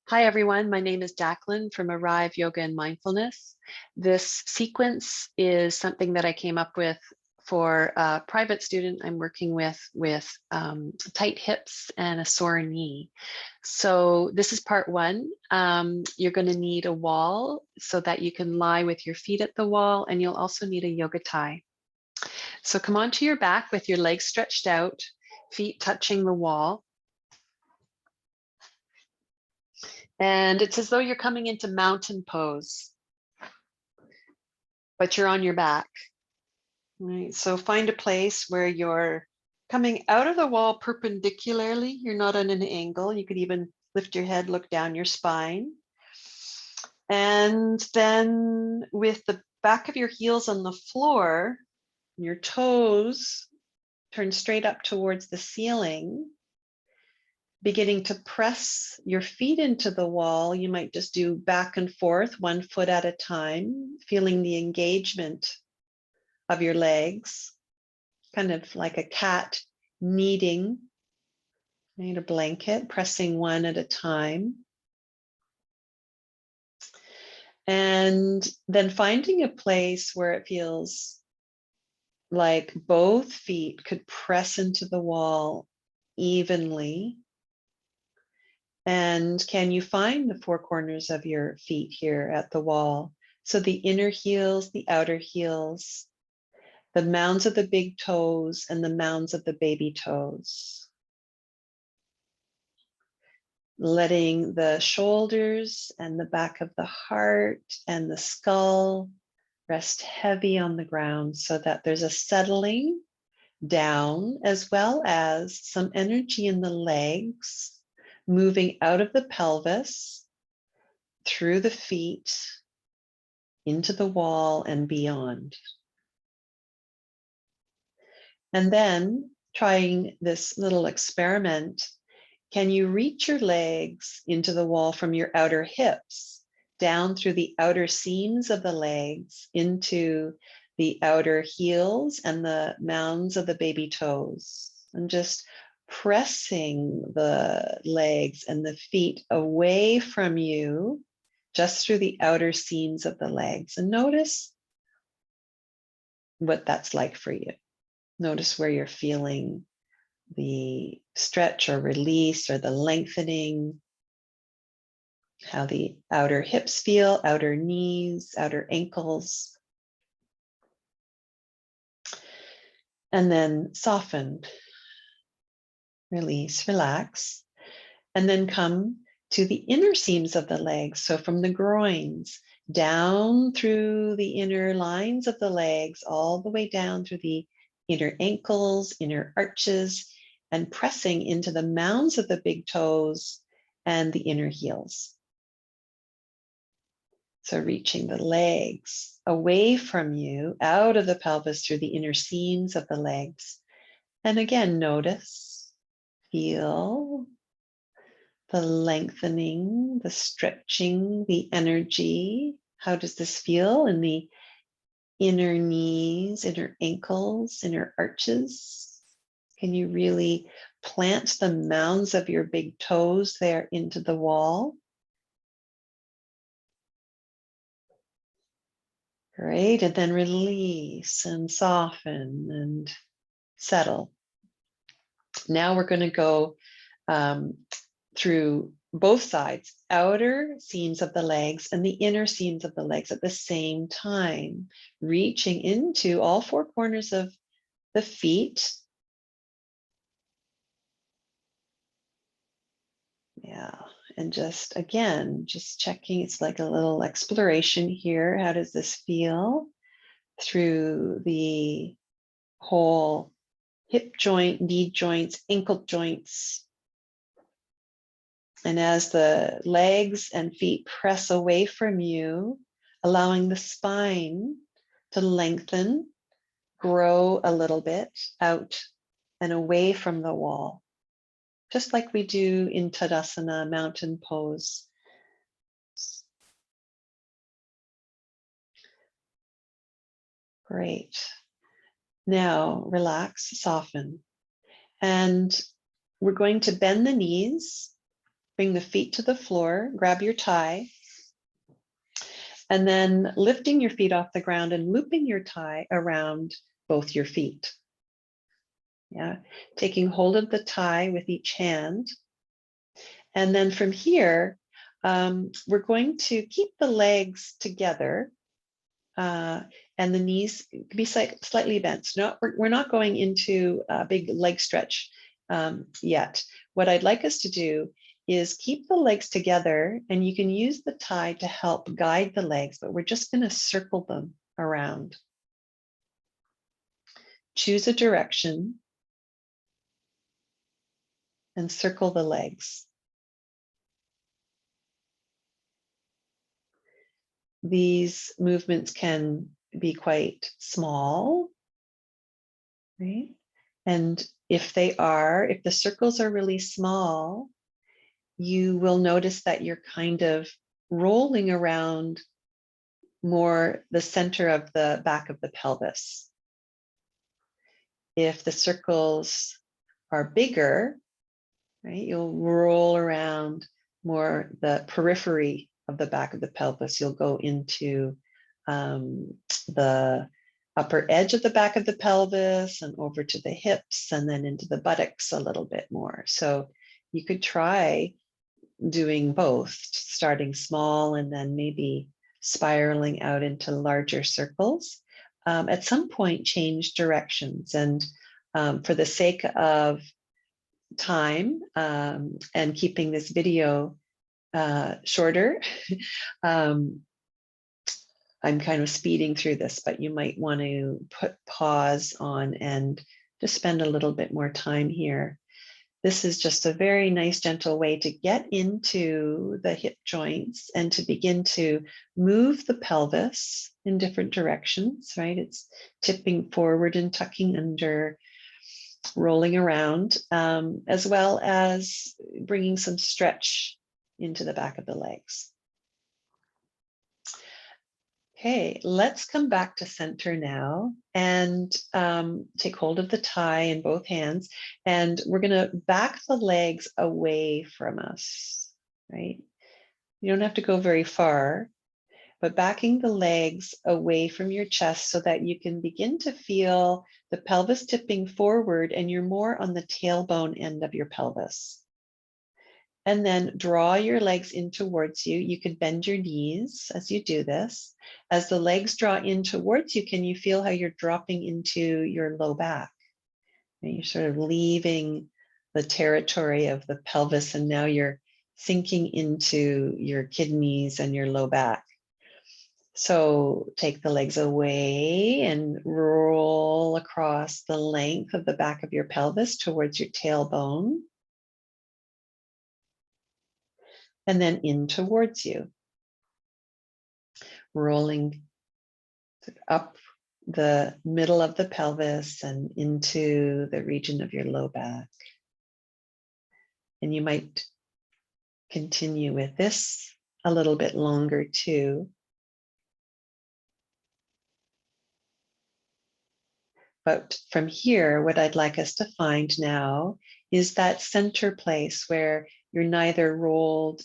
Hi, everyone. My name is Jacqueline from Arrive Yoga and Mindfulness. This sequence is something that I came up with for a private student I'm working with tight hips and a sore knee. So this is part one. You're going to need a wall so that you can lie with your feet at the wall, and you'll also need a yoga tie. So come onto your back with your legs stretched out, feet touching the wall. And it's as though you're coming into mountain pose, but you're on your back. Right. So find a place where you're coming out of the wall perpendicularly. You're not on an angle. You could even lift your head, look down your spine. And then with the back of your heels on the floor, your toes turn straight up towards the ceiling, beginning to press your feet into the wall. You might just do back and forth, 1 foot at a time, feeling the engagement of your legs, kind of like a cat kneading, right, a blanket, pressing one at a time. And then finding a place where it feels like both feet could press into the wall evenly. And can you find the four corners of your feet here at the wall? So the inner heels, the outer heels, the mounds of the big toes and the mounds of the baby toes. Letting the shoulders and the back of the heart and the skull rest heavy on the ground so that there's a settling down, as well as some energy in the legs, moving out of the pelvis, through the feet, into the wall and beyond. And then trying this little experiment, can you reach your legs into the wall from your outer hips, down through the outer seams of the legs, into the outer heels and the mounds of the baby toes, and just pressing the legs and the feet away from you, just through the outer seams of the legs. And notice what that's like for you. Notice where you're feeling the stretch or release or the lengthening, how the outer hips feel, outer knees, outer ankles. And then soften, release, relax, and then come to the inner seams of the legs. So from the groins down through the inner lines of the legs, all the way down through the inner ankles, inner arches, and pressing into the mounds of the big toes and the inner heels. So reaching the legs away from you, out of the pelvis through the inner seams of the legs. And again, notice, feel the lengthening, the stretching, the energy. How does this feel in the inner knees, inner ankles, inner arches? Can you really plant the mounds of your big toes there into the wall? Great, and then release and soften and settle. Now we're going to go through both sides, outer seams of the legs and the inner seams of the legs at the same time, reaching into all four corners of the feet. Yeah, and just again, just checking, it's like a little exploration here. How does this feel through the whole hip joint, knee joints, ankle joints? And as the legs and feet press away from you, allowing the spine to lengthen, grow a little bit out and away from the wall, just like we do in Tadasana, mountain pose. Great. Now relax, soften. And we're going to bend the knees Bring the feet to the floor, grab your tie, and then lifting your feet off the ground and looping your tie around both your feet. Yeah, taking hold of the tie with each hand. And then from here, we're going to keep the legs together and the knees be slightly bent. We're not going into a big leg stretch yet. What I'd like us to do is keep the legs together, and you can use the tie to help guide the legs, but we're just going to circle them around. Choose a direction and circle the legs. These movements can be quite small, right? And if the circles are really small, you will notice that you're kind of rolling around more the center of the back of the pelvis. If the circles are bigger, right, you'll roll around more the periphery of the back of the pelvis. You'll go into the upper edge of the back of the pelvis and over to the hips and then into the buttocks a little bit more. So you could try doing both, starting small and then maybe spiraling out into larger circles. At some point, change directions. And for the sake of time and keeping this video shorter, I'm kind of speeding through this, but you might want to put pause on and just spend a little bit more time here. This is just a very nice, gentle way to get into the hip joints and to begin to move the pelvis in different directions, right? It's tipping forward and tucking under, rolling around, as well as bringing some stretch into the back of the legs. Okay, let's come back to center now and take hold of the tie in both hands. And we're going to back the legs away from us, right? You don't have to go very far, but backing the legs away from your chest so that you can begin to feel the pelvis tipping forward and you're more on the tailbone end of your pelvis. And then draw your legs in towards you. You could bend your knees as you do this. As the legs draw in towards you, can you feel how you're dropping into your low back? And you're sort of leaving the territory of the pelvis, and now you're sinking into your kidneys and your low back. So take the legs away and roll across the length of the back of your pelvis towards your tailbone. And then in towards you, rolling up the middle of the pelvis and into the region of your low back. And you might continue with this a little bit longer too. But from here, what I'd like us to find now is that center place where you're neither rolled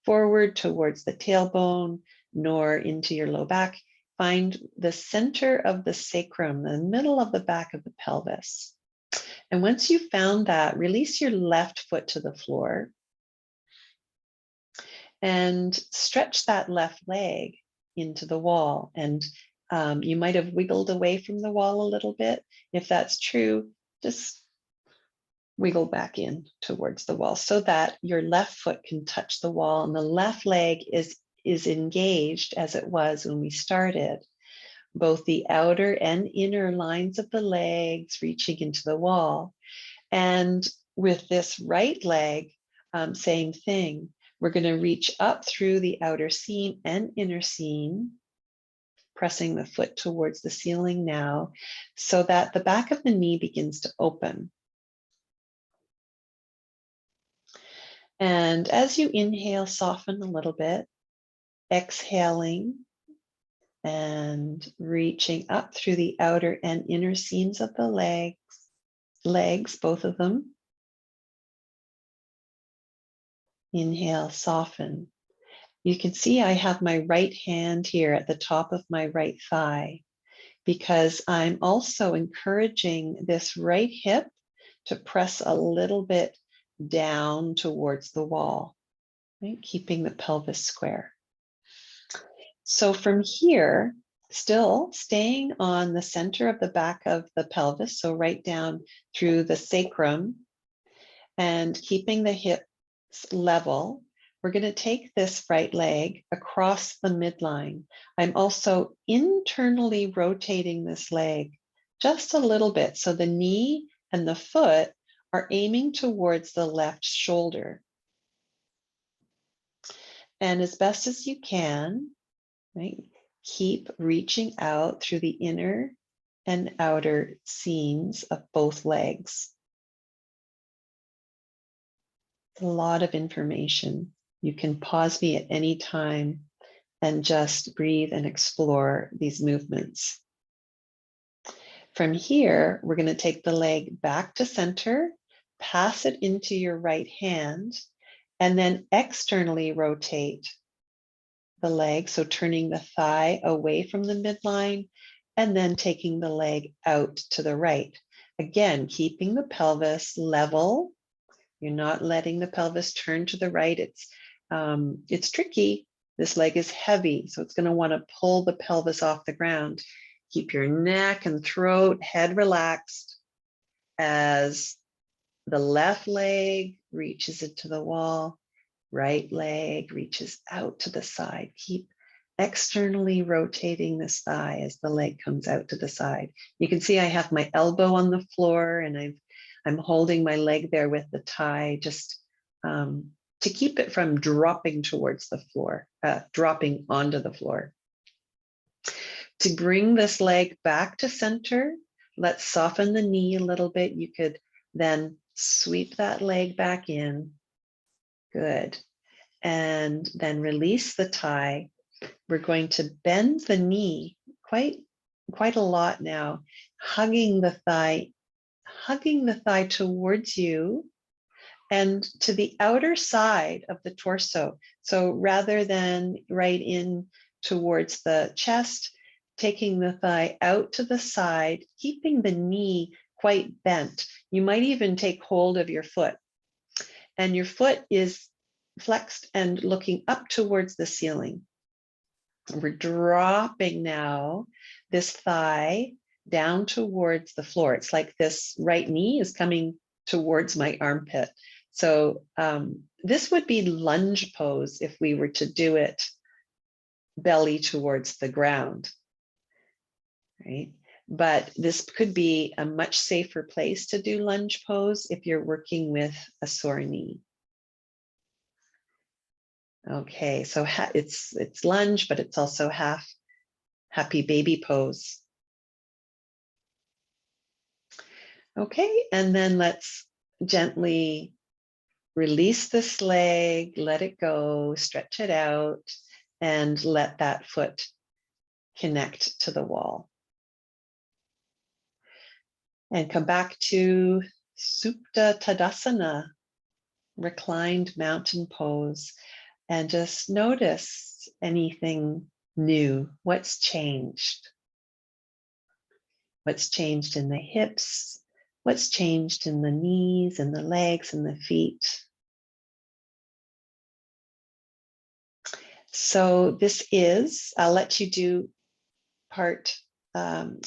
forward towards the tailbone nor into your low back. Find the center of the sacrum, the middle of the back of the pelvis. And once you've found that, release your left foot to the floor and stretch that left leg into the wall. And you might have wiggled away from the wall a little bit. If that's true, just wiggle back in towards the wall so that your left foot can touch the wall and the left leg is engaged as it was when we started. Both the outer and inner lines of the legs reaching into the wall. And with this right leg, same thing. We're going to reach up through the outer seam and inner seam, pressing the foot towards the ceiling now, so that the back of the knee begins to open. And as you inhale, soften a little bit, exhaling and reaching up through the outer and inner seams of the legs, both of them. Inhale, soften. You can see I have my right hand here at the top of my right thigh because I'm also encouraging this right hip to press a little bit down towards the wall, right? Keeping the pelvis square. So from here, still staying on the center of the back of the pelvis, so right down through the sacrum and keeping the hips level, we're going to take this right leg across the midline. I'm also internally rotating this leg just a little bit. So the knee and the foot are aiming towards the left shoulder. And as best as you can, right, keep reaching out through the inner and outer seams of both legs. A lot of information. You can pause me at any time and just breathe and explore these movements. From here, we're going to take the leg back to center, pass it into your right hand, and then externally rotate the leg. So turning the thigh away from the midline and then taking the leg out to the right. Again, keeping the pelvis level. You're not letting the pelvis turn to the right. It's tricky. This leg is heavy, so it's going to want to pull the pelvis off the ground. Keep your neck and throat, head relaxed as the left leg reaches into the wall, right leg reaches out to the side. Keep externally rotating this thigh as the leg comes out to the side. You can see I have my elbow on the floor and I'm holding my leg there with the tie just to keep it from dropping towards the floor, dropping onto the floor. To bring this leg back to center, let's soften the knee a little bit. You could then sweep that leg back in. Good. And then release the tie. We're going to bend the knee quite a lot now, hugging the thigh towards you and to the outer side of the torso. So rather than right in towards the chest, taking the thigh out to the side, keeping the knee quite bent. You might even take hold of your foot, and your foot is flexed and looking up towards the ceiling. We're dropping now this thigh down towards the floor. It's like this right knee is coming towards my armpit. So this would be lunge pose if we were to do it belly towards the ground, right? But this could be a much safer place to do lunge pose if you're working with a sore knee. Okay, so it's lunge, but it's also half happy baby pose. Okay, and then let's gently release this leg, let it go, stretch it out, and let that foot connect to the wall. And come back to Supta Tadasana, reclined mountain pose, and just notice anything new. What's changed? What's changed in the hips? What's changed in the knees and the legs and the feet? So this is, I'll let you do part, I'll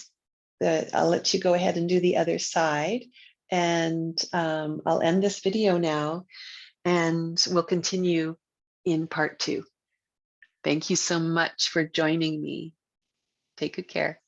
let you go ahead and do the other side. And I'll end this video now and we'll continue in part 2. Thank you so much for joining me. Take good care.